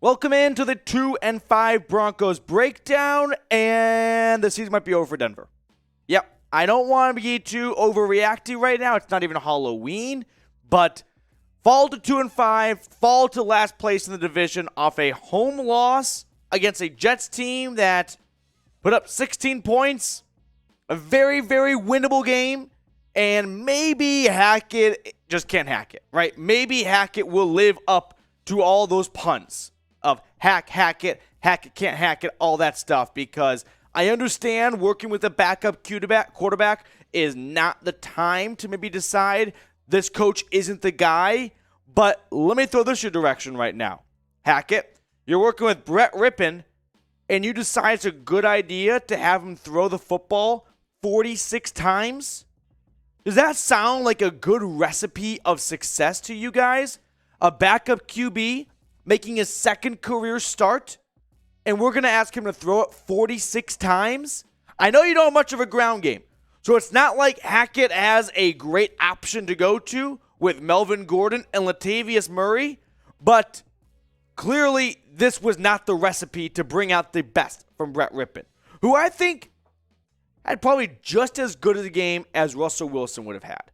Welcome into the 2-5 Broncos Breakdown, and the season might be over for Denver. Yep, I don't want to be too overreacting right now. It's not even Halloween, but fall to 2-5, fall to last place in the division off a home loss against a Jets team that put up 16 points, a very, very winnable game, and maybe Hackett just can't hack it, right? Maybe Hackett will live up to all those puns of Hackett can't hack it, all that stuff, because I understand working with a backup quarterback is not the time to maybe decide this coach isn't the guy, but let me throw this your direction right now. Hackett, you're working with Rypien, and you decide it's a good idea to have him throw the football 46 times? Does that sound like a good recipe of success to you guys? A backup QB making his second career start, and we're going to ask him to throw it 46 times? I know you don't have much of a ground game, so it's not like Hackett has a great option to go to with Melvin Gordon and Latavius Murray, but clearly this was not the recipe to bring out the best from Rypien, who I think had probably just as good of a game as Russell Wilson would have had.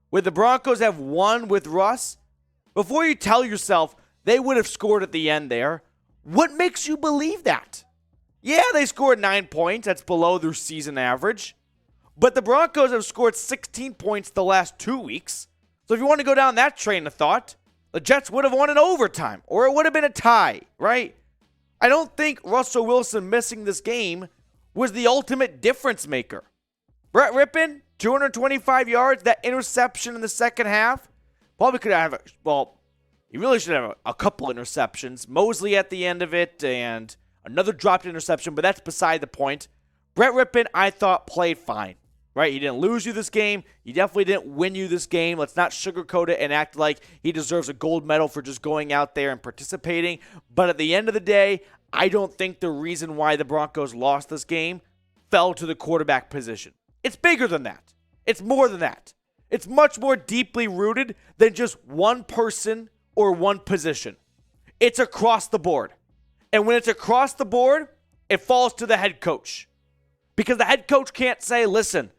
Would the Broncos have won with Russ? Before you tell yourself they would have scored at the end there, what makes you believe that? Yeah, they scored 9 points. That's below their season average. But the Broncos have scored 16 points the last 2 weeks. So if you want to go down that train of thought, the Jets would have won in overtime, or it would have been a tie, right? I don't think Russell Wilson missing this game was the ultimate difference maker. Rypien, 225 yards, that interception in the second half. Probably could have, he really should have a couple interceptions. Mosley at the end of it and another dropped interception, but that's beside the point. Rypien, I thought, played fine, right? He didn't lose you this game. He definitely didn't win you this game. Let's not sugarcoat it and act like he deserves a gold medal for just going out there and participating. But at the end of the day, I don't think the reason why the Broncos lost this game fell to the quarterback position. It's bigger than that. It's more than that. It's much more deeply rooted than just one person or one position. It's across the board. And when it's across the board, it falls to the head coach. Because the head coach can't say, listen,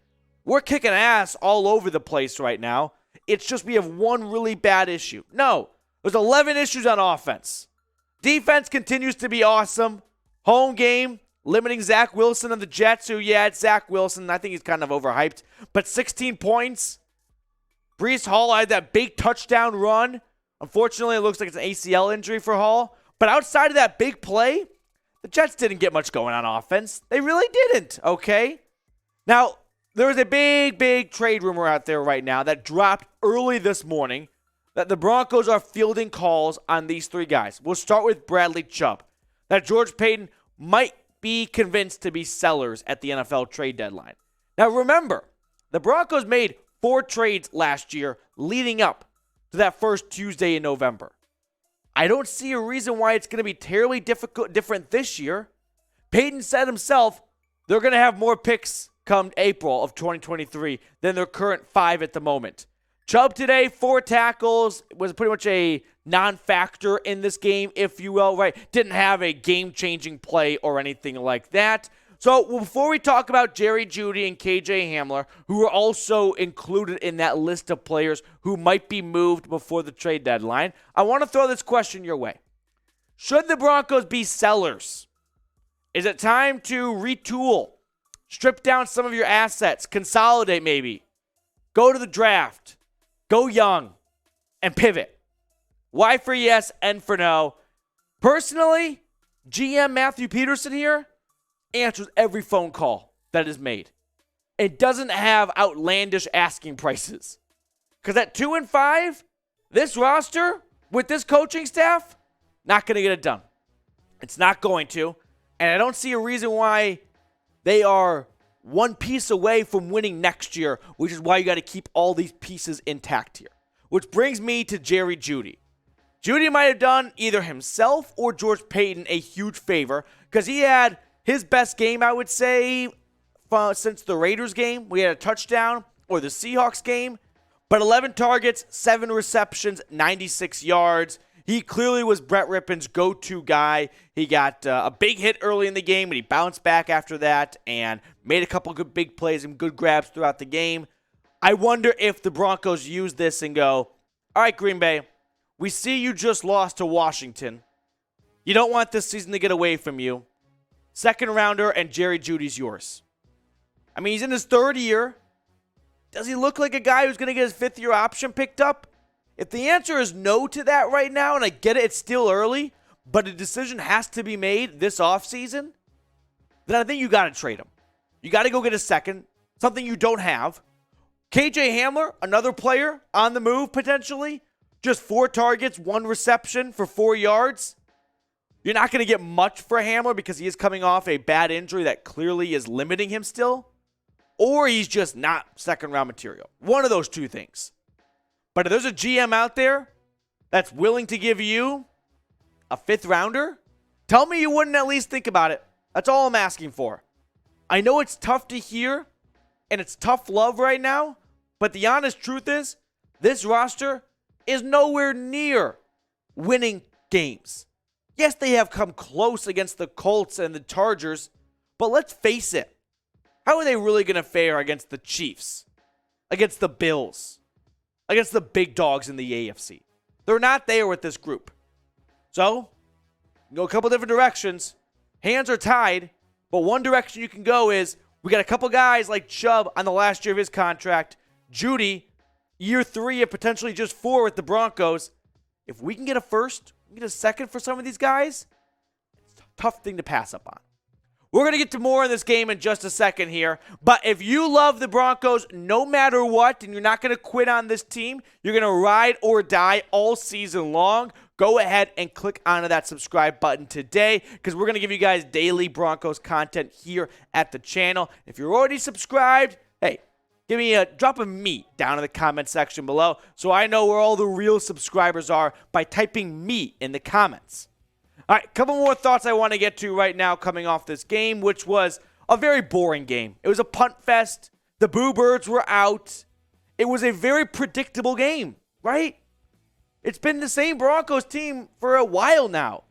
we're kicking ass all over the place right now. It's just we have one really bad issue. No, there's 11 issues on offense. Defense continues to be awesome. Home game, limiting Zach Wilson and the Jets, who, yeah, it's Zach Wilson. I think he's kind of overhyped. But 16 points. Breece Hall had that big touchdown run. Unfortunately, it looks like it's an ACL injury for Hall. But outside of that big play, the Jets didn't get much going on offense. They really didn't, okay? Now, there is a big trade rumor out there right now that dropped early this morning that the Broncos are fielding calls on these three guys. We'll start with Bradley Chubb. That George Paton might be convinced to be sellers at the NFL trade deadline. Now, remember, the Broncos made 4 trades last year leading up to that first Tuesday in November. I don't see a reason why it's going to be terribly different this year. Paton said himself they're going to have more picks come April of 2023 than their current 5 at the moment. Chubb today, 4 tackles, was pretty much a non-factor in this game, if you will, right? Didn't have a game-changing play or anything like that. So before we talk about Jeudy and KJ Hamler, who are also included in that list of players who might be moved before the trade deadline, I want to throw this question your way. Should the Broncos be sellers? Is it time to retool, strip down some of your assets, consolidate maybe, go to the draft, go young, and pivot? Y for yes, N for no. Personally, GM Matthew Peterson here answers every phone call that is made. It doesn't have outlandish asking prices. Because at 2-5, this roster, with this coaching staff, not going to get it done. It's not going to. And I don't see a reason why they are one piece away from winning next year, which is why you got to keep all these pieces intact here. Which brings me to Jeudy. Jeudy might have done either himself or George Paton a huge favor because he had his best game, I would say, since the Raiders game. We had a touchdown, or the Seahawks game. But 11 targets, 7 receptions, 96 yards. He clearly was Brett Rypien's go-to guy. He got a big hit early in the game, but he bounced back after that and made a couple good big plays and good grabs throughout the game. I wonder if the Broncos use this and go, all right, Green Bay, we see you just lost to Washington. You don't want this season to get away from you. Second rounder and Jerry Jeudy's yours. I mean, he's in his third year. Does he look like a guy who's going to get his fifth-year option picked up? If the answer is no to that right now, and I get it, it's still early, but a decision has to be made this offseason, then I think you got to trade him. You got to go get a second, something you don't have. KJ Hamler, another player on the move potentially. Just 4 targets, 1 reception for 4 yards. You're not going to get much for Hamler because he is coming off a bad injury that clearly is limiting him still. Or he's just not second-round material. One of those two things. But if there's a GM out there that's willing to give you a 5th rounder, tell me you wouldn't at least think about it. That's all I'm asking for. I know it's tough to hear, and it's tough love right now, but the honest truth is, this roster is nowhere near winning games. Yes, they have come close against the Colts and the Chargers, but let's face it. How are they really going to fare against the Chiefs, against the Bills, against the big dogs in the AFC? They're not there with this group. So, go a couple different directions. Hands are tied, but one direction you can go is we got a couple guys like Chubb on the last year of his contract, Jeudy, year 3 and potentially just 4 with the Broncos. If we can get a first, we get a second for some of these guys, it's a tough thing to pass up on. We're going to get to more in this game in just a second here. But if you love the Broncos no matter what, and you're not going to quit on this team, you're going to ride or die all season long, go ahead and click onto that subscribe button today because we're going to give you guys daily Broncos content here at the channel. If you're already subscribed, hey, give me a drop of meat down in the comment section below so I know where all the real subscribers are by typing me in the comments. All right, a couple more thoughts I want to get to right now coming off this game, which was a very boring game. It was a punt fest. The Boo Birds were out. It was a very predictable game, right? It's been the same Broncos team for a while now.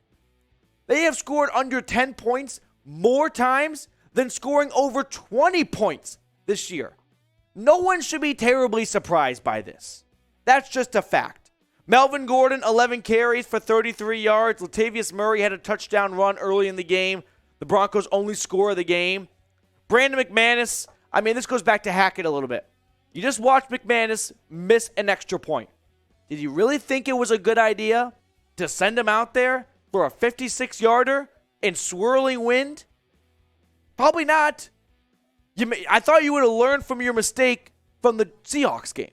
They have scored under 10 points more times than scoring over 20 points this year. No one should be terribly surprised by this. That's just a fact. Melvin Gordon, 11 carries for 33 yards. Latavius Murray had a touchdown run early in the game. The Broncos' only score of the game. Brandon McManus, I mean, this goes back to Hackett a little bit. You just watched McManus miss an extra point. Did you really think it was a good idea to send him out there for a 56-yarder in swirling wind? Probably not. I thought you would have learned from your mistake from the Seahawks game.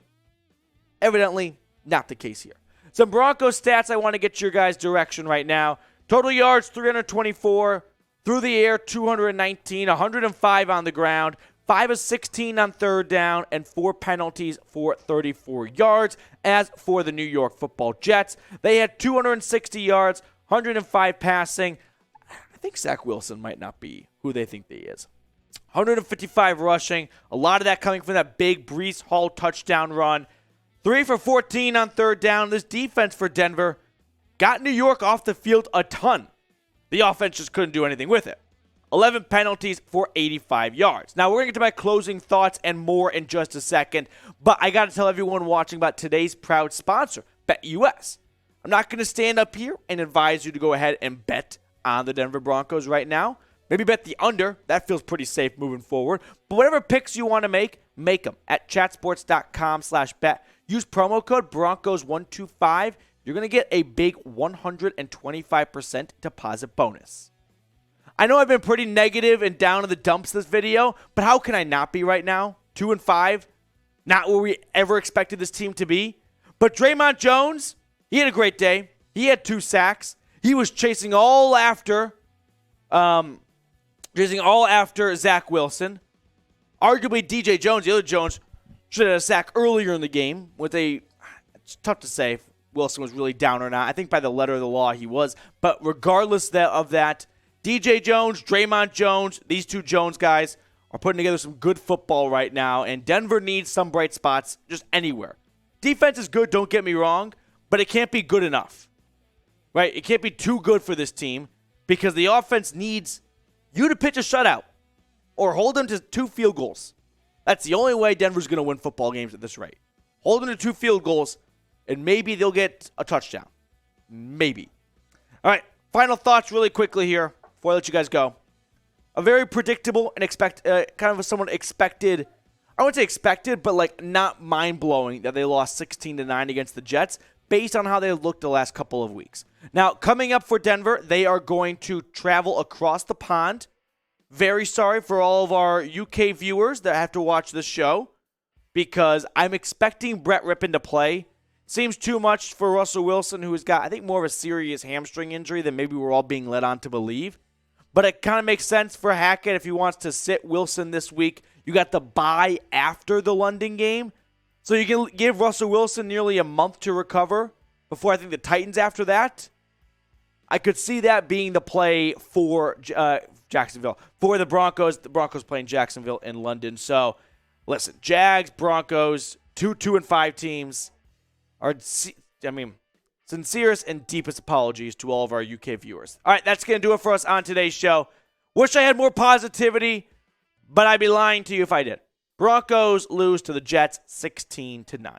Evidently, not the case here. Some Broncos stats I want to get your guys' direction right now. Total yards, 324. Through the air, 219. 105 on the ground. 5 of 16 on third down. And 4 penalties for 34 yards. As for the New York Football Jets, they had 260 yards, 105 passing. I think Zach Wilson might not be who they think he is. 155 rushing. A lot of that coming from that big Breece Hall touchdown run. 3 for 14 on third down. This defense for Denver got New York off the field a ton. The offense just couldn't do anything with it. 11 penalties for 85 yards. Now, we're going to get to my closing thoughts and more in just a second, but I got to tell everyone watching about today's proud sponsor, BetUS. I'm not going to stand up here and advise you to go ahead and bet on the Denver Broncos right now. Maybe bet the under. That feels pretty safe moving forward. But whatever picks you want to make them at chatsports.com/bet. Use promo code Broncos125. You're going to get a big 125% deposit bonus. I know I've been pretty negative and down in the dumps this video, but how can I not be right now? 2-5, not where we ever expected this team to be. But Draymond Jones, he had a great day. He had 2 sacks. He was chasing all after Zach Wilson. Arguably, DJ Jones, the other Jones, should have had a sack earlier in the game. It's tough to say if Wilson was really down or not. I think by the letter of the law he was. But regardless of that, DJ Jones, Draymond Jones, these 2 Jones guys are putting together some good football right now. And Denver needs some bright spots just anywhere. Defense is good, don't get me wrong, but it can't be good enough. right? It can't be too good for this team because the offense needs you to pitch a shutout or hold them to 2 field goals. That's the only way Denver's going to win football games at this rate. Hold them to 2 field goals, and maybe they'll get a touchdown. Maybe. All right, final thoughts really quickly here before I let you guys go. A very predictable and kind of someone expected, I wouldn't say expected, but like not mind-blowing that they lost 16-9 against the Jets based on how they looked the last couple of weeks. Now, coming up for Denver, they are going to travel across the pond. Very sorry for all of our UK viewers that have to watch this show because I'm expecting Brett Rypien to play. Seems too much for Russell Wilson, who has got, I think, more of a serious hamstring injury than maybe we're all being led on to believe. But it kind of makes sense for Hackett if he wants to sit Wilson this week. You got the bye after the London game. So you can give Russell Wilson nearly a month to recover before I think the Titans after that. I could see that being the play for Jacksonville. For the Broncos playing Jacksonville in London. So, listen, Jags, Broncos, 2-5 teams are, sincerest and deepest apologies to all of our UK viewers. All right, that's going to do it for us on today's show. Wish I had more positivity, but I'd be lying to you if I did. Broncos lose to the Jets 16-9.